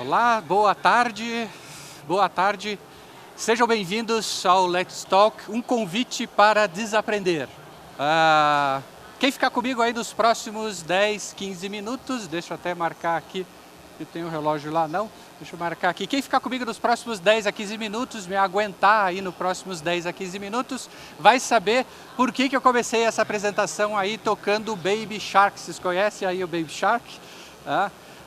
Olá, boa tarde, boa tarde. Sejam bem-vindos ao Let's Talk, um convite para desaprender. Quem ficar comigo aí nos próximos 10, 15 minutos, deixa eu até marcar aqui, eu tenho um relógio lá, não? Deixa eu marcar aqui. Quem ficar comigo nos próximos 10 a 15 minutos, me aguentar aí nos próximos 10 a 15 minutos, vai saber por que eu comecei essa apresentação aí tocando Baby Shark. Vocês conhecem aí o Baby Shark?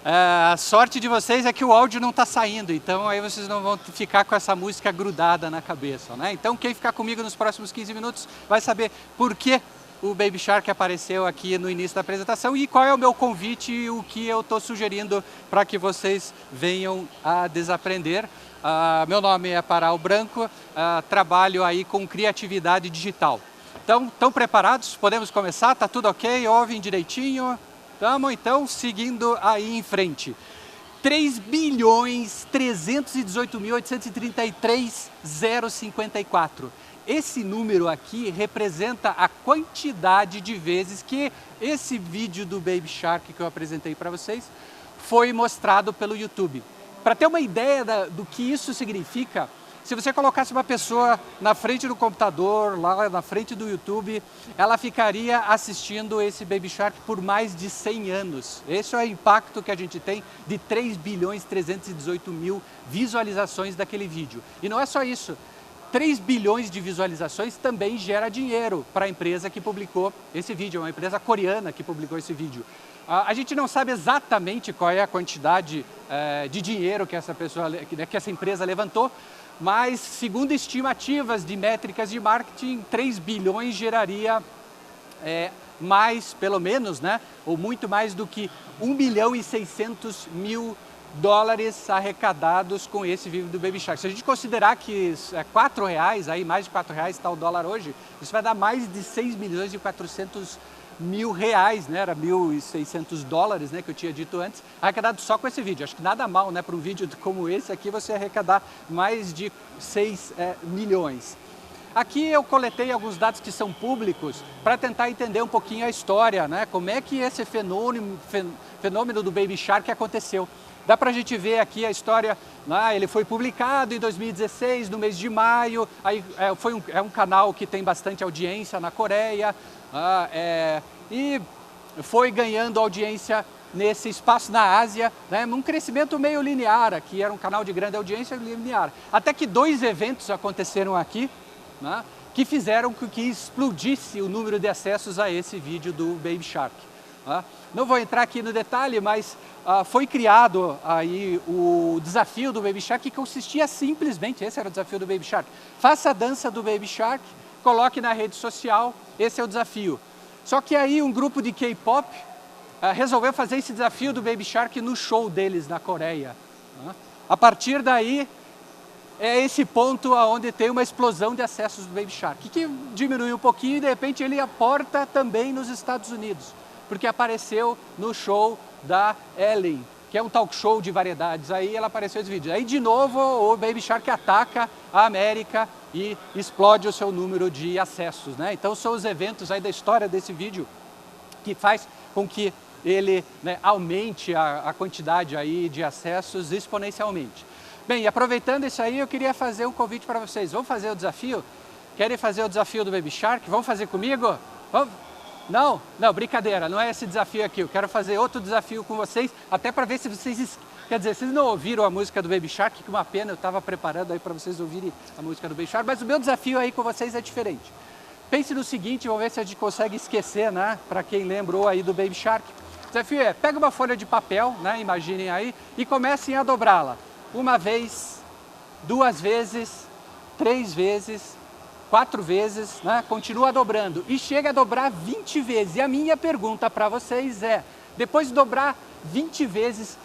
A sorte de vocês é que o áudio não está saindo, então aí vocês não vão ficar com essa música grudada na cabeça, né? Então quem ficar comigo nos próximos 15 minutos vai saber por que o Baby Shark apareceu aqui no início da apresentação e qual é o meu convite e o que eu estou sugerindo para que vocês venham a desaprender. Meu nome é Paral Branco, trabalho aí com criatividade digital. Então, estão preparados? Podemos começar? Tá tudo ok? Ouvem direitinho? Estamos então seguindo aí em frente. 3.318.833.054. Esse número aqui representa a quantidade de vezes que esse vídeo do Baby Shark que eu apresentei para vocês foi mostrado pelo YouTube. Para ter uma ideia do que isso significa, se você colocasse uma pessoa na frente do computador, lá na frente do YouTube, ela ficaria assistindo esse Baby Shark por mais de 100 anos. Esse é o impacto que a gente tem de 3.318.000 visualizações daquele vídeo. E não é só isso. 3 bilhões de visualizações também gera dinheiro para a empresa que publicou esse vídeo, uma empresa coreana que publicou esse vídeo. A gente não sabe exatamente qual é a quantidade de dinheiro que essa empresa levantou, mas segundo estimativas de métricas de marketing, 3 bilhões geraria mais, pelo menos, né, ou muito mais do que 1.600.000 dólares arrecadados com esse vídeo do Baby Shark. Se a gente considerar que é R$4, aí mais de R$4 está o dólar hoje, isso vai dar mais de 6.400.000 reais, né? Era 1.600 dólares, né, que eu tinha dito antes, arrecadado só com esse vídeo. Acho que nada mal, né, para um vídeo como esse aqui você arrecadar mais de 6 milhões. Aqui eu coletei alguns dados que são públicos para tentar entender um pouquinho a história, né, como é que esse fenômeno do Baby Shark aconteceu. Dá para a gente ver aqui a história, né? Ele foi publicado em 2016, no mês de maio, aí, é um canal que tem bastante audiência na Coreia, e foi ganhando audiência nesse espaço na Ásia, né? Um crescimento meio linear aqui, era um canal de grande audiência linear. Até que 2 eventos aconteceram aqui, né, que fizeram com que explodisse o número de acessos a esse vídeo do Baby Shark. Não vou entrar aqui no detalhe, mas foi criado aí o desafio do Baby Shark, que consistia simplesmente, esse era o desafio do Baby Shark, faça a dança do Baby Shark, coloque na rede social, esse é o desafio. Só que aí um grupo de K-pop resolveu fazer esse desafio do Baby Shark no show deles na Coreia. A partir daí, é esse ponto onde tem uma explosão de acessos do Baby Shark, que diminui um pouquinho e de repente ele aporta também nos Estados Unidos, porque apareceu no show da Ellen, que é um talk show de variedades, aí ela apareceu nesse vídeo. Aí de novo o Baby Shark ataca a América e explode o seu número de acessos, né? Então são os eventos aí da história desse vídeo que faz com que ele, né, aumente a quantidade aí de acessos exponencialmente. Bem, e aproveitando isso aí, eu queria fazer um convite para vocês. Vamos fazer o desafio? Querem fazer o desafio do Baby Shark? Vamos fazer comigo? Vamos? Não, brincadeira, não é esse desafio aqui. Eu quero fazer outro desafio com vocês, até para ver se vocês... Quer dizer, vocês não ouviram a música do Baby Shark, que uma pena, eu estava preparando aí para vocês ouvirem a música do Baby Shark, mas o meu desafio aí com vocês é diferente. Pense no seguinte, vamos ver se a gente consegue esquecer, né, para quem lembrou aí do Baby Shark. O desafio é, pega uma folha de papel, né, imaginem aí, e comecem a dobrá-la. 1 vez, 2 vezes, 3 vezes, 4 vezes, né? Continua dobrando e chega a dobrar 20 vezes. E a minha pergunta para vocês é, depois de dobrar 20 vezes,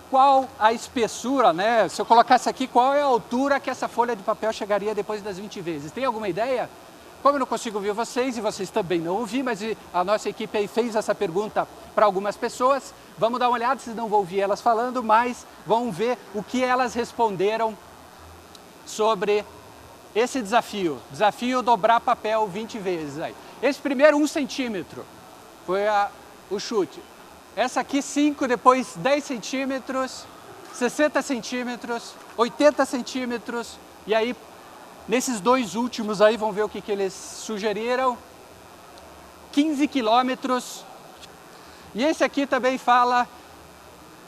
qual a espessura, né? Se eu colocasse aqui, qual é a altura que essa folha de papel chegaria depois das 20 vezes? Tem alguma ideia? Como eu não consigo ouvir vocês, e vocês também não ouvi, mas a nossa equipe aí fez essa pergunta para algumas pessoas, vamos dar uma olhada, vocês não vão ouvir elas falando, mas vão ver o que elas responderam sobre esse desafio. Desafio dobrar papel 20 vezes. Aí. Esse primeiro 1 centímetro foi o chute. Essa aqui 5, depois 10 centímetros, 60 centímetros, 80 centímetros, e aí nesses dois últimos aí, vamos ver o que eles sugeriram, 15 quilômetros, e esse aqui também fala,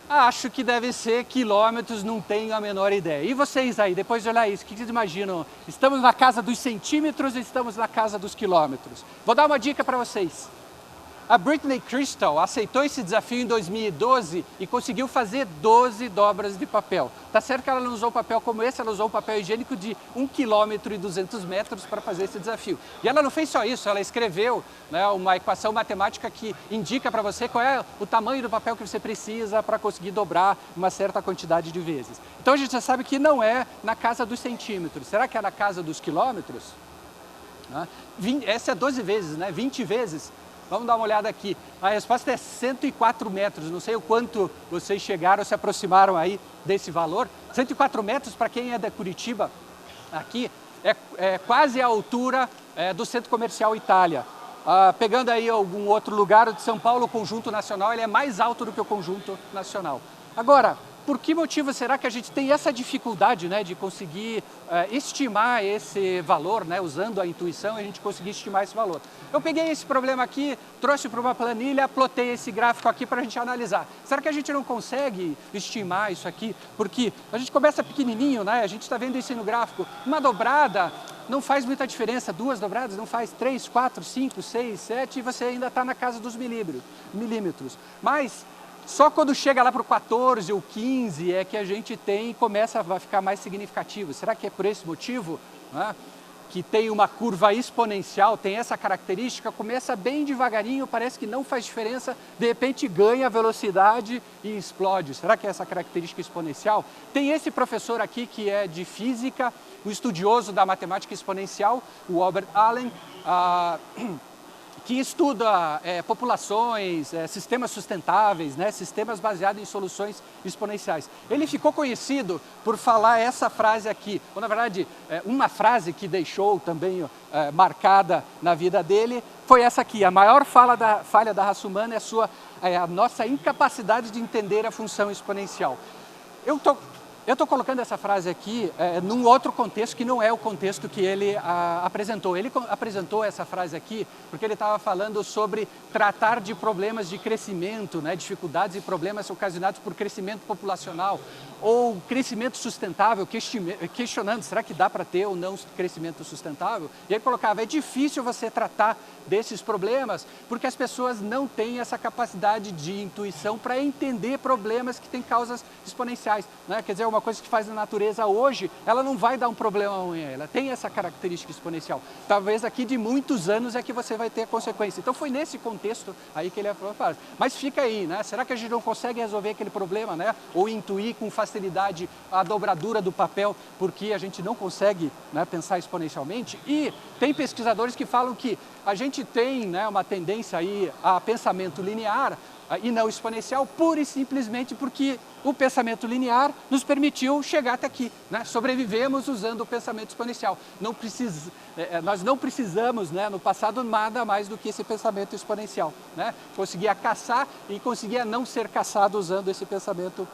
acho que deve ser quilômetros, não tenho a menor ideia. E vocês aí, depois de olhar isso, o que vocês imaginam? Estamos na casa dos centímetros ou estamos na casa dos quilômetros? Vou dar uma dica para vocês. A Britney Crystal aceitou esse desafio em 2012 e conseguiu fazer 12 dobras de papel. Tá certo que ela não usou papel como esse, ela usou papel higiênico de 1,2 km para fazer esse desafio. E ela não fez só isso, ela escreveu, né, uma equação matemática que indica para você qual é o tamanho do papel que você precisa para conseguir dobrar uma certa quantidade de vezes. Então a gente já sabe que não é na casa dos centímetros. Será que é na casa dos quilômetros? Essa é 12 vezes, né? 20 vezes. Vamos dar uma olhada aqui. A resposta é 104 metros. Não sei o quanto vocês chegaram, se aproximaram aí desse valor. 104 metros, para quem é da Curitiba, aqui, é quase a altura do Centro Comercial Itália. Pegando aí algum outro lugar de São Paulo, o Conjunto Nacional, ele é mais alto do que o Conjunto Nacional. Agora, por que motivo será que a gente tem essa dificuldade, né, de conseguir estimar esse valor, né, usando a intuição, a gente conseguir estimar esse valor? Eu peguei esse problema aqui, trouxe para uma planilha, plotei esse gráfico aqui para a gente analisar. Será que a gente não consegue estimar isso aqui? Porque a gente começa pequenininho, né, a gente está vendo isso aí no gráfico. Uma dobrada não faz muita diferença, duas dobradas não faz 3, 4, 5, 6, 7 e você ainda está na casa dos milímetros. Mas só quando chega lá para o 14 ou 15 é que a gente começa a ficar mais significativo. Será que é por esse motivo, né, que tem uma curva exponencial, tem essa característica, começa bem devagarinho, parece que não faz diferença, de repente ganha velocidade e explode. Será que é essa característica exponencial? Tem esse professor aqui que é de física, o estudioso da matemática exponencial, o Albert Allen, que estuda populações, sistemas sustentáveis, né, sistemas baseados em soluções exponenciais. Ele ficou conhecido por falar essa frase aqui, ou na verdade, uma frase que deixou também marcada na vida dele, foi essa aqui: a maior falha da raça humana é a nossa incapacidade de entender a função exponencial. Eu estou colocando essa frase aqui num outro contexto que não é o contexto que ele apresentou. Ele apresentou essa frase aqui porque ele estava falando sobre tratar de problemas de crescimento, né, dificuldades e problemas ocasionados por crescimento populacional ou crescimento sustentável, questionando, será que dá para ter ou não crescimento sustentável? E ele colocava, é difícil você tratar desses problemas porque as pessoas não têm essa capacidade de intuição para entender problemas que têm causas exponenciais, né? Quer dizer, uma coisa que faz na natureza hoje, ela não vai dar um problema amanhã, ela tem essa característica exponencial. Talvez daqui de muitos anos é que você vai ter a consequência. Então foi nesse contexto aí que ele falou, mas fica aí, né? Será que a gente não consegue resolver aquele problema, né? Ou intuir com facilidade a dobradura do papel porque a gente não consegue, né, pensar exponencialmente? E tem pesquisadores que falam que a gente tem, né, uma tendência aí a pensamento linear e não exponencial, pura e simplesmente porque o pensamento linear nos permitiu chegar até aqui, né? Sobrevivemos usando o pensamento exponencial. Nós não precisamos, né, no passado, nada mais do que esse pensamento exponencial, né? Conseguia caçar e conseguia não ser caçado usando esse pensamento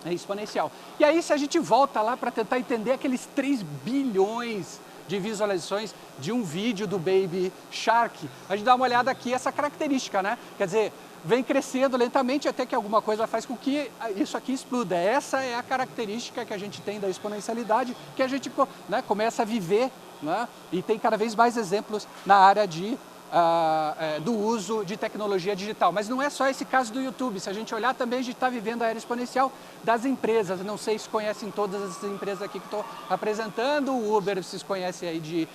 exponencial. E aí, se a gente volta lá para tentar entender aqueles 3 bilhões de visualizações de um vídeo do Baby Shark, a gente dá uma olhada aqui, essa característica, né? Quer dizer, vem crescendo lentamente até que alguma coisa faz com que isso aqui exploda. Essa é a característica que a gente tem da exponencialidade, que a gente, né, começa a viver, né? E tem cada vez mais exemplos na área do uso de tecnologia digital. Mas não é só esse caso do YouTube. Se a gente olhar também, a gente está vivendo a era exponencial das empresas. Não sei se conhecem todas as empresas aqui que estou apresentando. O Uber, vocês conhecem aí de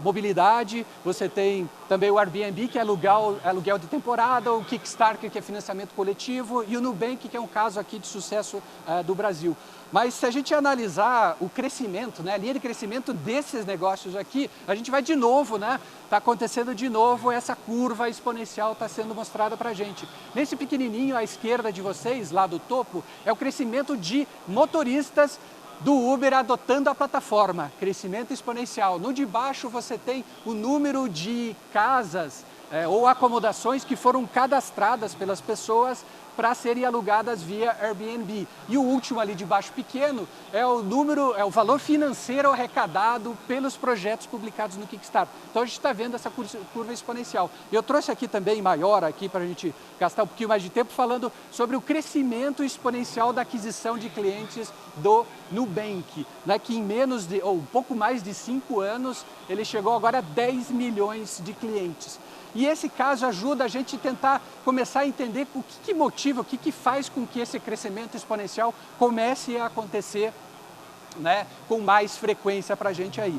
mobilidade, você tem também o Airbnb, que é aluguel de temporada, o Kickstarter, que é financiamento coletivo, e o Nubank, que é um caso aqui de sucesso do Brasil. Mas se a gente analisar o crescimento, né, a linha de crescimento desses negócios aqui, a gente vai de novo, né, está acontecendo de novo, essa curva exponencial está sendo mostrada para a gente. Nesse pequenininho à esquerda de vocês, lá do topo, é o crescimento de motoristas do Uber adotando a plataforma, crescimento exponencial. No de baixo você tem o número de casas ou acomodações que foram cadastradas pelas pessoas para serem alugadas via Airbnb. E o último ali de baixo pequeno é o valor financeiro arrecadado pelos projetos publicados no Kickstarter. Então a gente está vendo essa curva exponencial. Eu trouxe aqui também maior aqui para a gente gastar um pouquinho mais de tempo falando sobre o crescimento exponencial da aquisição de clientes do Nubank, né, que em um pouco mais de 5 anos, ele chegou agora a 10 milhões de clientes. E esse caso ajuda a gente a tentar começar a entender o que motiva, o que faz com que esse crescimento exponencial comece a acontecer, né, com mais frequência para a gente aí.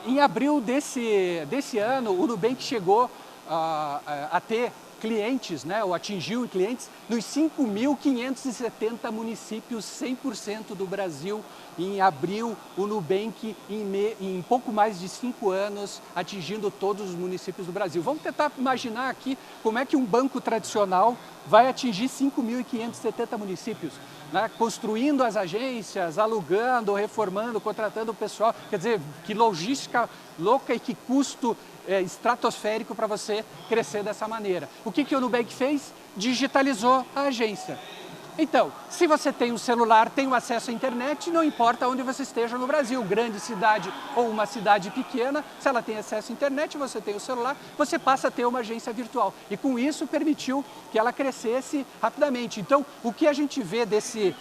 Em abril desse ano, o Nubank chegou a ter clientes, né, ou atingiu clientes nos 5.570 municípios, 100% do Brasil. Em abril, o Nubank, em pouco mais de 5 anos, atingindo todos os municípios do Brasil. Vamos tentar imaginar aqui como é que um banco tradicional vai atingir 5.570 municípios, né, construindo as agências, alugando, reformando, contratando o pessoal. Quer dizer, que logística louca e que custo estratosférico para você crescer dessa maneira. O que o Nubank fez? Digitalizou a agência. Então, se você tem um celular, tem um acesso à internet, não importa onde você esteja no Brasil, grande cidade ou uma cidade pequena, se ela tem acesso à internet, você tem o celular, você passa a ter uma agência virtual. E com isso permitiu que ela crescesse rapidamente. Então, o que a gente vê desse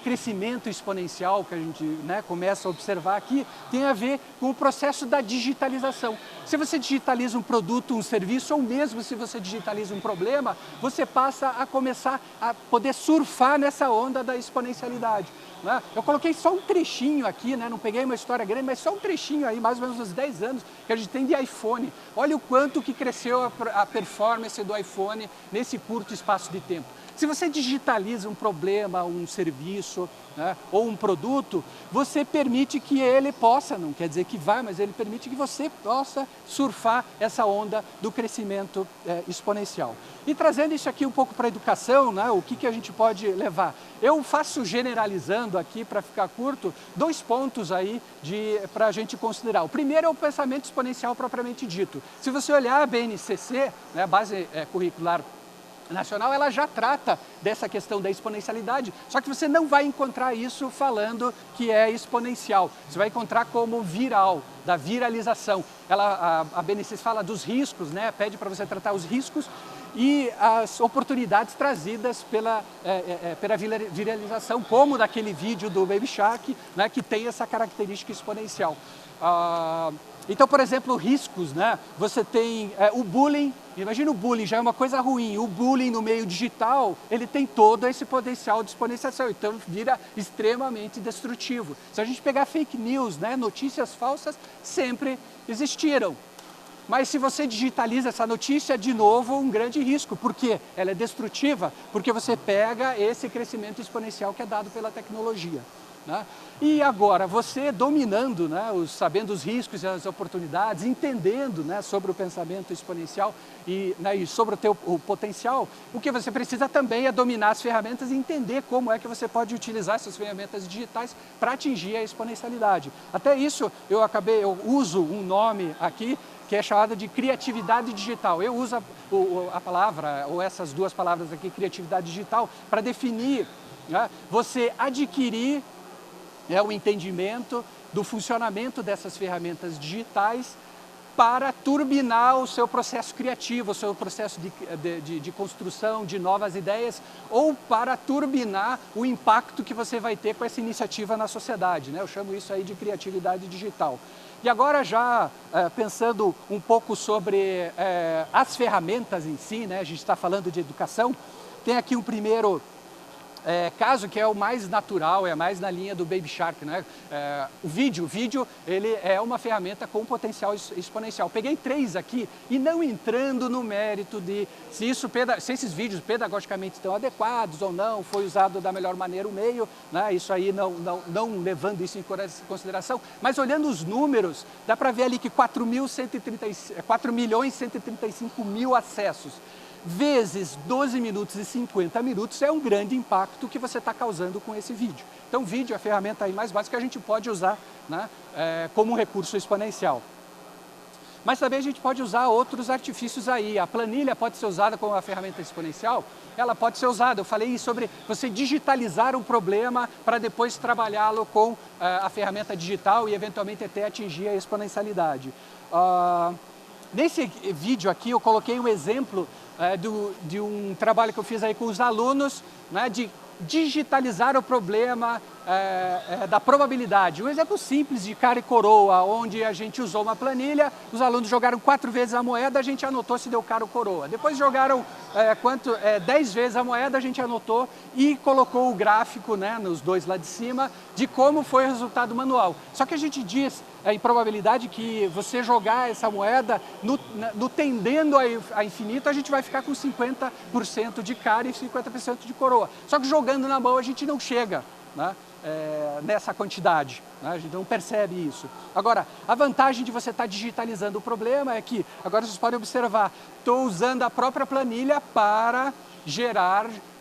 crescimento exponencial que a gente, né, começa a observar aqui, tem a ver com o processo da digitalização. Se você digitaliza um produto, um serviço, ou mesmo se você digitaliza um problema, você passa a começar a poder surfar nessa onda da exponencialidade, né? Eu coloquei só um trechinho aqui, né? Não peguei uma história grande, mas só um trechinho aí, mais ou menos uns 10 anos que a gente tem de iPhone. Olha o quanto que cresceu a performance do iPhone nesse curto espaço de tempo. Se você digitaliza um problema, um serviço, né, ou um produto, você permite que ele possa, não quer dizer que vai, mas ele permite que você possa surfar essa onda do crescimento exponencial. E trazendo isso aqui um pouco para a educação, né, o que a gente pode levar? Eu faço generalizando aqui, para ficar curto, 2 pontos aí para a gente considerar. O primeiro é o pensamento exponencial propriamente dito. Se você olhar a BNCC, né, a Base Curricular Nacional, ela já trata dessa questão da exponencialidade, só que você não vai encontrar isso falando que é exponencial, você vai encontrar como viral, da viralização. A BNCC fala dos riscos, né? Pede para você tratar os riscos e as oportunidades trazidas pela viralização, como daquele vídeo do Baby Shark, né, que tem essa característica exponencial. Então, por exemplo, riscos, né? Você tem o bullying. Imagina, o bullying já é uma coisa ruim. O bullying no meio digital, ele tem todo esse potencial de exponenciação, então vira extremamente destrutivo. Se a gente pegar fake news, né, notícias falsas, sempre existiram. Mas se você digitaliza essa notícia, de novo, um grande risco. Por quê? Ela é destrutiva, porque você pega esse crescimento exponencial que é dado pela tecnologia, né? E agora, você dominando, né, sabendo os riscos e as oportunidades, entendendo, né, sobre o pensamento exponencial e sobre o potencial, o que você precisa também é dominar as ferramentas e entender como é que você pode utilizar essas ferramentas digitais para atingir a exponencialidade. Até isso, eu uso um nome aqui, que é chamada de criatividade digital. Eu uso a palavra, ou essas 2 palavras aqui, criatividade digital, para definir, né, você adquirir o entendimento do funcionamento dessas ferramentas digitais para turbinar o seu processo criativo, o seu processo de construção de novas ideias, ou para turbinar o impacto que você vai ter com essa iniciativa na sociedade, né? Eu chamo isso aí de criatividade digital. E agora já pensando um pouco sobre as ferramentas em si, né? A gente está falando de educação, tem aqui um primeiro caso que é o mais natural, é mais na linha do Baby Shark, né? O vídeo, ele é uma ferramenta com potencial exponencial. Peguei 3 aqui e não entrando no mérito de se esses vídeos pedagogicamente estão adequados ou não, foi usado da melhor maneira o meio, né? Isso aí não levando isso em consideração, mas olhando os números, dá para ver ali que 4.135.000 acessos, vezes 12 minutos e 50 minutos é um grande impacto que você está causando com esse vídeo. Então, o vídeo é a ferramenta aí mais básica que a gente pode usar, né, como um recurso exponencial. Mas também a gente pode usar outros artifícios aí. A planilha pode ser usada como uma ferramenta exponencial, ela pode ser usada. Eu falei sobre você digitalizar um problema para depois trabalhá-lo com a ferramenta digital e eventualmente até atingir a exponencialidade. Nesse vídeo aqui eu coloquei um exemplo de um trabalho que eu fiz aí com os alunos, né, de digitalizar o problema da probabilidade. Um exemplo simples de cara e coroa, onde a gente usou uma planilha, os alunos jogaram 4 vezes a moeda, a gente anotou se deu cara ou coroa. Depois jogaram 10 vezes a moeda, a gente anotou e colocou o gráfico, né, nos dois lá de cima, de como foi o resultado manual. Só que a gente diz em probabilidade que você jogar essa moeda no tendendo a infinito, a gente vai ficar com 50% de cara e 50% de coroa. Só que jogando na mão a gente não chega, né, nessa quantidade, né, a gente não percebe isso. Agora, a vantagem de você estar digitalizando o problema é que, agora vocês podem observar, estou usando a própria planilha para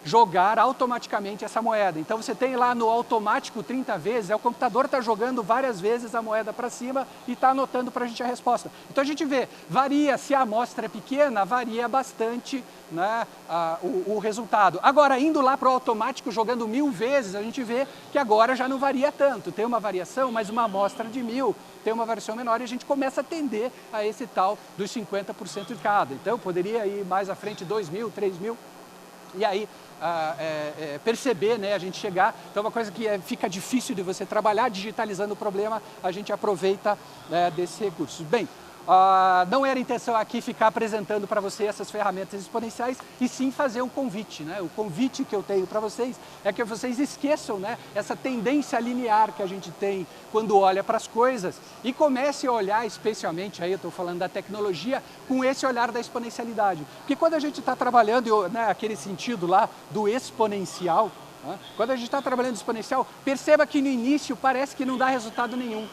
jogar automaticamente essa moeda. Então você tem lá no automático 30 vezes, o computador está jogando várias vezes a moeda para cima e está anotando para a gente a resposta. Então a gente vê, varia, se a amostra é pequena, varia bastante, né, o resultado. Agora, indo lá para o automático, jogando 1000 vezes, a gente vê que agora já não varia tanto. Tem uma variação, mas uma amostra de 1000 tem uma variação menor e a gente começa a tender a esse tal dos 50% de cada. Então poderia ir mais à frente 2000, 3000. E aí perceber, né, a gente chegar, então uma coisa que fica difícil de você trabalhar, digitalizando o problema, a gente aproveita desses recursos. Bem, não era a intenção aqui ficar apresentando para você essas ferramentas exponenciais, e sim fazer um convite, né? O convite que eu tenho para vocês é que vocês esqueçam, né, essa tendência linear que a gente tem quando olha para as coisas e comece a olhar, especialmente, aí eu estou falando da tecnologia, com esse olhar da exponencialidade. Porque quando a gente está trabalhando, né, aquele sentido lá do exponencial, né, quando a gente está trabalhando exponencial, perceba que no início parece que não dá resultado nenhum,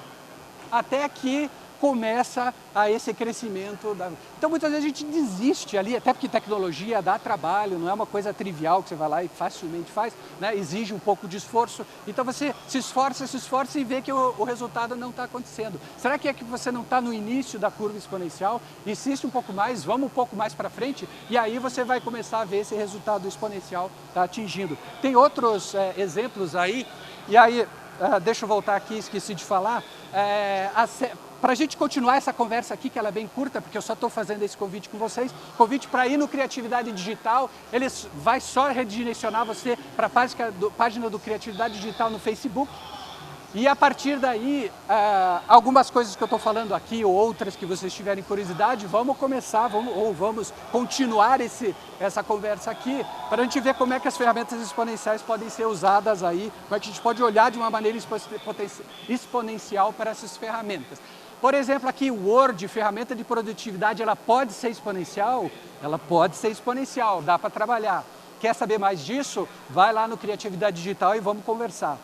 até que começa a esse crescimento. Então muitas vezes a gente desiste ali, até porque tecnologia dá trabalho, não é uma coisa trivial que você vai lá e facilmente faz, né? Exige um pouco de esforço, então você se esforça e vê que o resultado não está acontecendo. Será que é que você não está no início da curva exponencial? Insiste um pouco mais, vamos um pouco mais para frente, e aí você vai começar a ver esse resultado exponencial tá atingindo. Tem outros exemplos aí, e aí deixa eu voltar aqui, esqueci de falar, para a gente continuar essa conversa aqui, que ela é bem curta, porque eu só estou fazendo esse convite com vocês, convite para ir no Criatividade Digital, ele vai só redirecionar você para a página do Criatividade Digital no Facebook, e a partir daí, algumas coisas que eu estou falando aqui, ou outras que vocês tiverem curiosidade, vamos continuar essa conversa aqui, para a gente ver como é que as ferramentas exponenciais podem ser usadas aí, como é que a gente pode olhar de uma maneira exponencial para essas ferramentas. Por exemplo, aqui o Word, ferramenta de produtividade, ela pode ser exponencial? Ela pode ser exponencial, dá para trabalhar. Quer saber mais disso? Vai lá no Criatividade Digital e vamos conversar.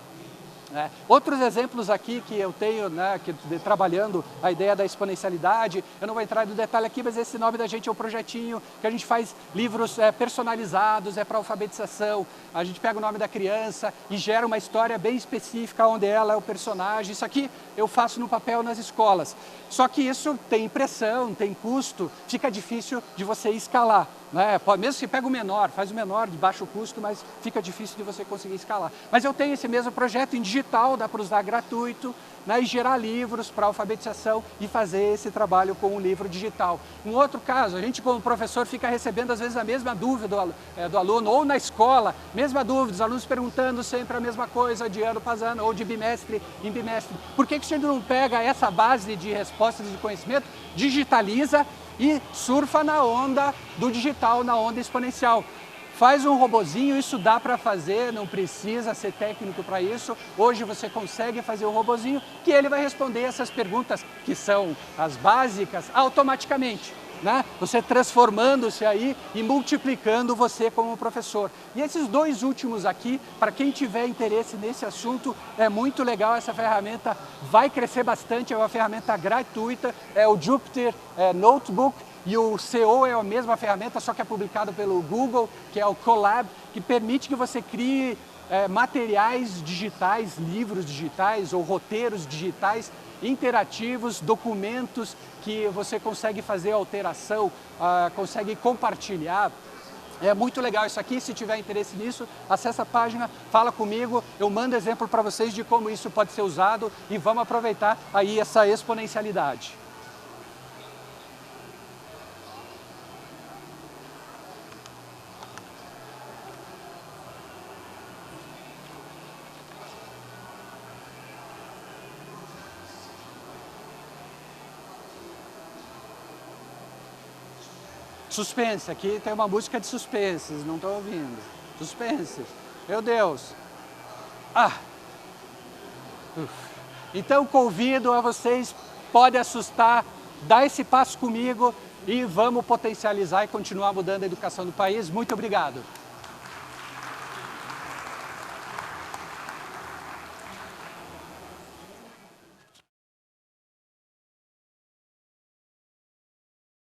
Outros exemplos aqui que eu tenho, né, trabalhando a ideia da exponencialidade, eu não vou entrar no detalhe aqui, mas esse nome da gente é um projetinho que a gente faz livros personalizados, para alfabetização, a gente pega o nome da criança e gera uma história bem específica onde ela é o personagem. Isso aqui eu faço no papel nas escolas, só que isso tem impressão, tem custo, fica difícil de você escalar. Mesmo que pega o menor, faz o menor de baixo custo, mas fica difícil de você conseguir escalar. Mas eu tenho esse mesmo projeto em digital, dá para usar gratuito, né, e gerar livros para alfabetização e fazer esse trabalho com um livro digital. Um outro caso, a gente como professor fica recebendo às vezes a mesma dúvida do aluno, ou na escola, mesma dúvida, os alunos perguntando sempre a mesma coisa de ano para ano, ou de bimestre em bimestre. Por que a gente não pega essa base de respostas e de conhecimento, digitaliza e surfa na onda do digital, na onda exponencial? Faz um robozinho, isso dá para fazer, não precisa ser técnico para isso. Hoje você consegue fazer um robozinho que ele vai responder essas perguntas, que são as básicas, automaticamente, né? Você transformando-se aí e multiplicando você como professor. E esses dois últimos aqui, para quem tiver interesse nesse assunto, é muito legal essa ferramenta, vai crescer bastante, é uma ferramenta gratuita, é o Jupyter Notebook. E o CO é a mesma ferramenta, só que é publicado pelo Google, que é o Colab, que permite que você crie materiais digitais, livros digitais ou roteiros digitais interativos, documentos que você consegue fazer alteração, consegue compartilhar. É muito legal isso aqui. Se tiver interesse nisso, acessa a página, fala comigo, eu mando exemplo para vocês de como isso pode ser usado e vamos aproveitar aí essa exponencialidade. Suspense, aqui tem uma música de suspense, não estou ouvindo. Suspense, meu Deus. Então convido a vocês, pode assustar, dá esse passo comigo e vamos potencializar e continuar mudando a educação do país. Muito obrigado.